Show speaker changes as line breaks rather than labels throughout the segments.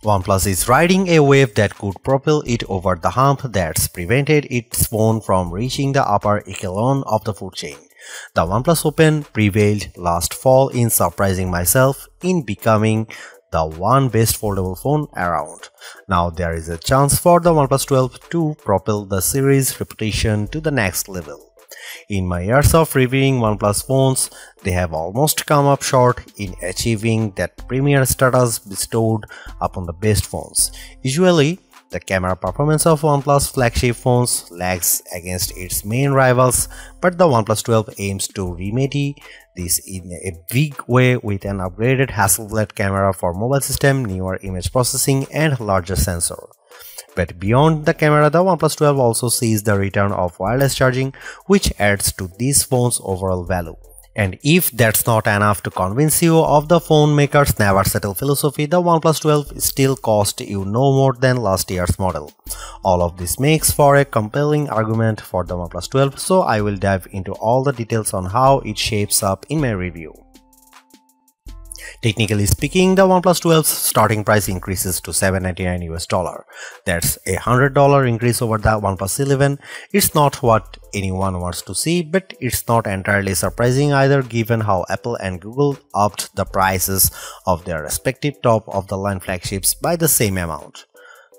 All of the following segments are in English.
OnePlus is riding a wave that could propel it over the hump that's prevented its phone from reaching the upper echelon of the food chain. The OnePlus Open prevailed last fall in surprising myself in becoming the one best foldable phone around. Now there is a chance for the OnePlus 12 to propel the series' reputation to the next level. In my years of reviewing OnePlus phones, they have almost come up short in achieving that premier status bestowed upon the best phones. Usually, the camera performance of OnePlus flagship phones lags against its main rivals, but the OnePlus 12 aims to remedy this in a big way with an upgraded Hasselblad camera for mobile system, newer image processing, and larger sensor. But beyond the camera, the OnePlus 12 also sees the return of wireless charging, which adds to this phone's overall value. And if that's not enough to convince you of the phone maker's never settle philosophy, the OnePlus 12 still cost you no more than last year's model. All of this makes for a compelling argument for the OnePlus 12, so I will dive into all the details on how it shapes up in my review. Technically speaking, the OnePlus 12's starting price increases to $799 US. That's a $100 increase over the OnePlus 11. It's not what anyone wants to see, but it's not entirely surprising either given how Apple and Google upped the prices of their respective top-of-the-line flagships by the same amount.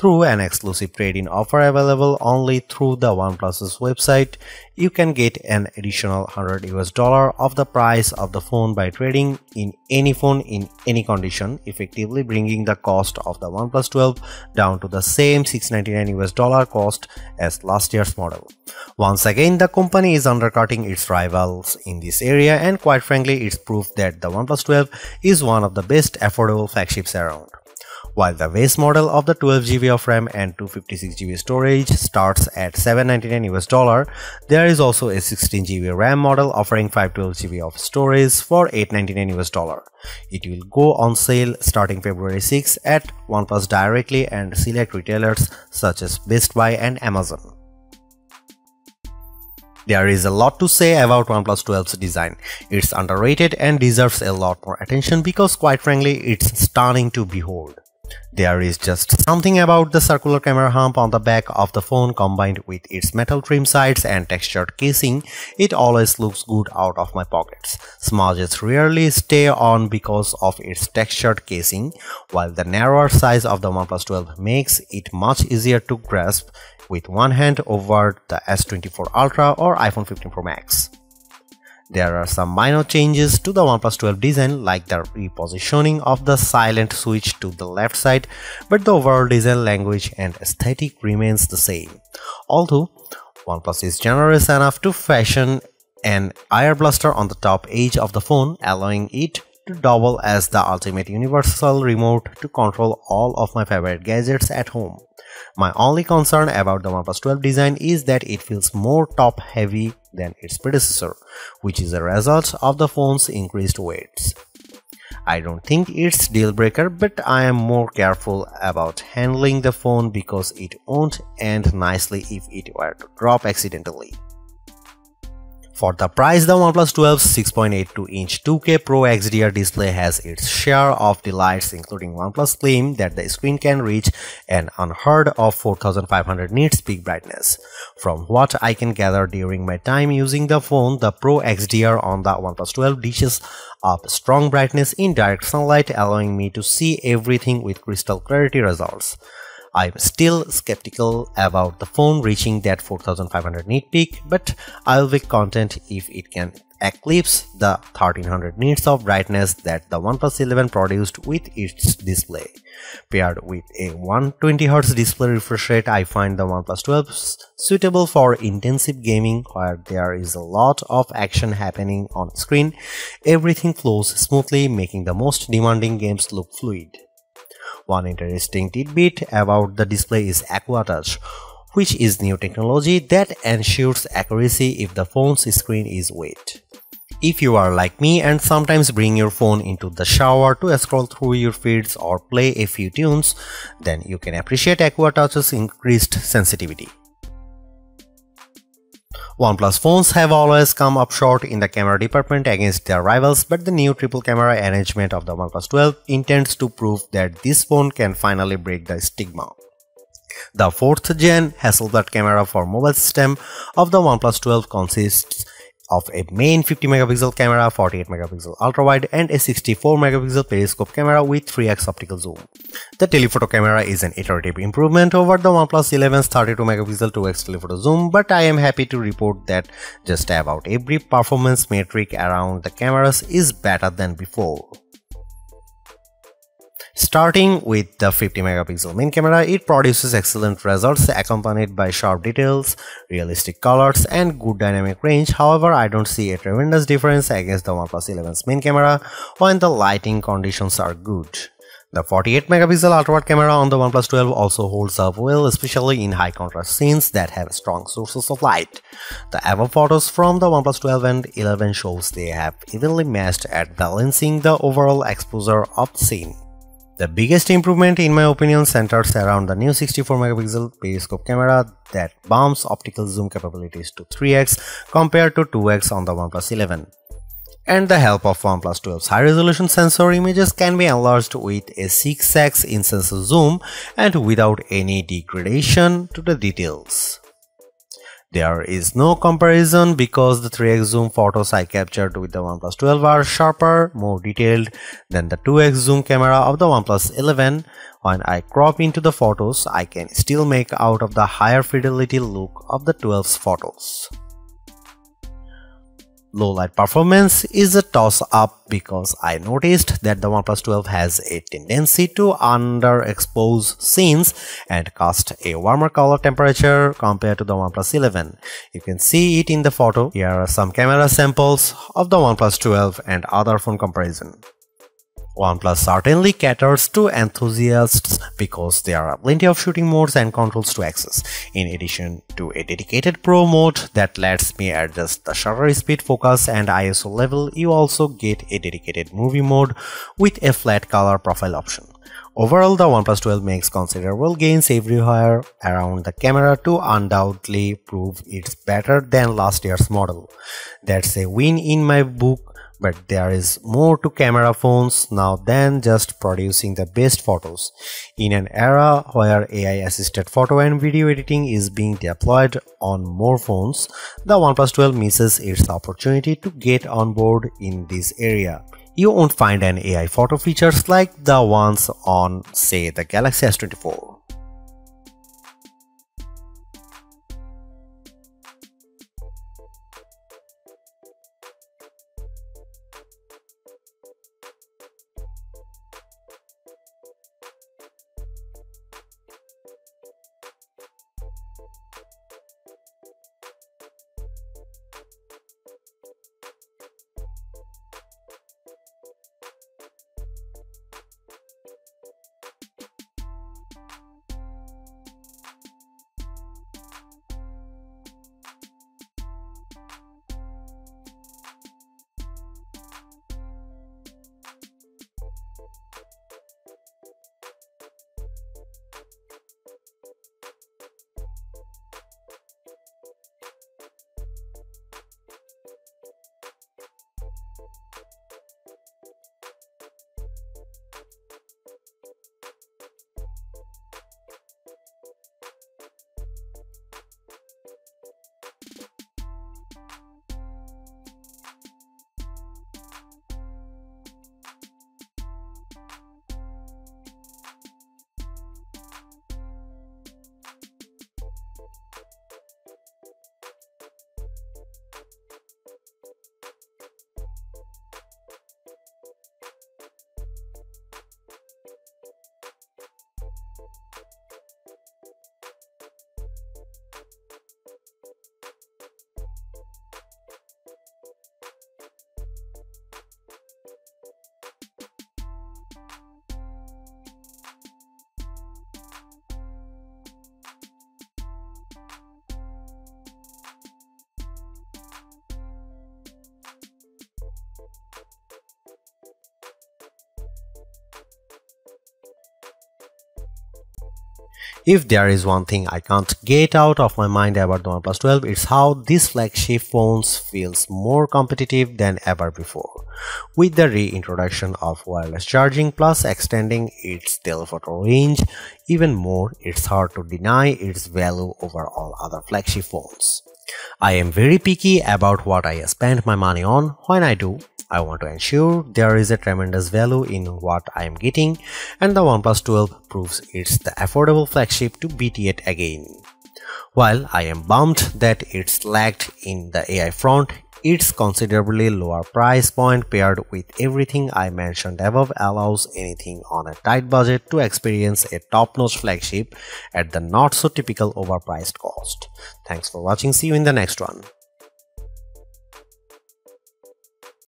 Through an exclusive trade-in offer available only through the OnePlus's website, you can get an additional $100 US of the price of the phone by trading in any phone in any condition, effectively bringing the cost of the OnePlus 12 down to the same $699 US cost as last year's model. Once again, the company is undercutting its rivals in this area, and quite frankly, it's proof that the OnePlus 12 is one of the best affordable flagships around. While the base model of the 12GB of RAM and 256GB storage starts at $799 US, there is also a 16GB RAM model offering 512GB of storage for $899 US. It will go on sale starting February 6 at OnePlus directly and select retailers such as Best Buy and Amazon. There is a lot to say about OnePlus 12's design. It's underrated and deserves a lot more attention because quite frankly, it's stunning to behold. There is just something about the circular camera hump on the back of the phone combined with its metal trim sides and textured casing. It always looks good out of my pockets. Smudges rarely stay on because of its textured casing, while the narrower size of the OnePlus 12 makes it much easier to grasp with one hand over the S24 Ultra or iPhone 15 Pro Max. There are some minor changes to the OnePlus 12 design, like the repositioning of the silent switch to the left side, but the overall design language and aesthetic remains the same. Although OnePlus is generous enough to fashion an air blaster on the top edge of the phone, allowing it to double as the ultimate universal remote to control all of my favorite gadgets at home. My only concern about the OnePlus 12 design is that it feels more top-heavy than its predecessor, which is a result of the phone's increased weights. I don't think it's deal-breaker, but I am more careful about handling the phone because it won't end nicely if it were to drop accidentally. For the price, the OnePlus 12's 6.82-inch 2K Pro XDR display has its share of delights, including OnePlus' claim that the screen can reach an unheard of 4500 nits peak brightness. From what I can gather during my time using the phone, the Pro XDR on the OnePlus 12 dishes up strong brightness in direct sunlight, allowing me to see everything with crystal clarity results. I'm still skeptical about the phone reaching that 4500 nit peak, but I'll be content if it can eclipse the 1300 nits of brightness that the OnePlus 11 produced with its display. Paired with a 120Hz display refresh rate, I find the OnePlus 12 suitable for intensive gaming where there is a lot of action happening on screen. Everything flows smoothly, making the most demanding games look fluid. One interesting tidbit about the display is Aqua Touch, which is new technology that ensures accuracy if the phone's screen is wet. If you are like me and sometimes bring your phone into the shower to scroll through your feeds or play a few tunes, then you can appreciate Aqua Touch's increased sensitivity. OnePlus phones have always come up short in the camera department against their rivals, but the new triple camera arrangement of the OnePlus 12 intends to prove that this phone can finally break the stigma. The 4th gen Hasselblad camera for mobile system of the OnePlus 12 consists of a main 50 megapixel camera, 48 megapixel ultrawide and a 64 megapixel periscope camera with 3x optical zoom. The telephoto camera is an iterative improvement over the OnePlus 11's 32 megapixel 2x telephoto zoom, but I am happy to report that just about every performance metric around the cameras is better than before. Starting with the 50 megapixel main camera, it produces excellent results accompanied by sharp details, realistic colors and good dynamic range. However, I don't see a tremendous difference against the OnePlus 11's main camera when the lighting conditions are good. The 48 megapixel ultrawide camera on the OnePlus 12 also holds up well, especially in high contrast scenes that have strong sources of light. The above photos from the OnePlus 12 and 11 shows they have evenly matched at balancing the overall exposure of the scene. The biggest improvement in my opinion centers around the new 64 megapixel periscope camera that bumps optical zoom capabilities to 3x compared to 2x on the OnePlus 11. And the help of OnePlus 12's high-resolution sensor, images can be enlarged with a 6x in-sensor zoom and without any degradation to the details. There is no comparison because the 3x zoom photos I captured with the OnePlus 12 are sharper, more detailed than the 2x zoom camera of the OnePlus 11. When I crop into the photos, I can still make out of the higher fidelity look of the 12's photos. Low light performance is a toss-up because I noticed that the OnePlus 12 has a tendency to underexpose scenes and cast a warmer color temperature compared to the OnePlus 11. You can see it in the photo. Here are some camera samples of the OnePlus 12 and other phone comparison. OnePlus certainly caters to enthusiasts because there are plenty of shooting modes and controls to access, in addition to a dedicated Pro mode that lets me adjust the shutter speed, focus and ISO level. You also get a dedicated movie mode with a flat color profile option. Overall, the OnePlus 12 makes considerable gains everywhere around the camera to undoubtedly prove it's better than last year's model. That's a win in my book. But there is more to camera phones now than just producing the best photos. In an era where AI-assisted photo and video editing is being deployed on more phones, the OnePlus 12 misses its opportunity to get on board in this area. You won't find an AI photo features like the ones on, say, the Galaxy S24. If there is one thing I can't get out of my mind about the OnePlus 12, it's how these flagship phones feels more competitive than ever before. With the reintroduction of wireless charging plus extending its telephoto range even more, it's hard to deny its value over all other flagship phones. I am very picky about what I spend my money on. When I do, I want to ensure there is a tremendous value in what I am getting, and the OnePlus 12 proves it's the affordable flagship to beat it again. While I am bummed that it's lagged in the AI front, its considerably lower price point paired with everything I mentioned above allows anything on a tight budget to experience a top-notch flagship at the not-so-typical overpriced cost. Thanks for watching. See you in the next one.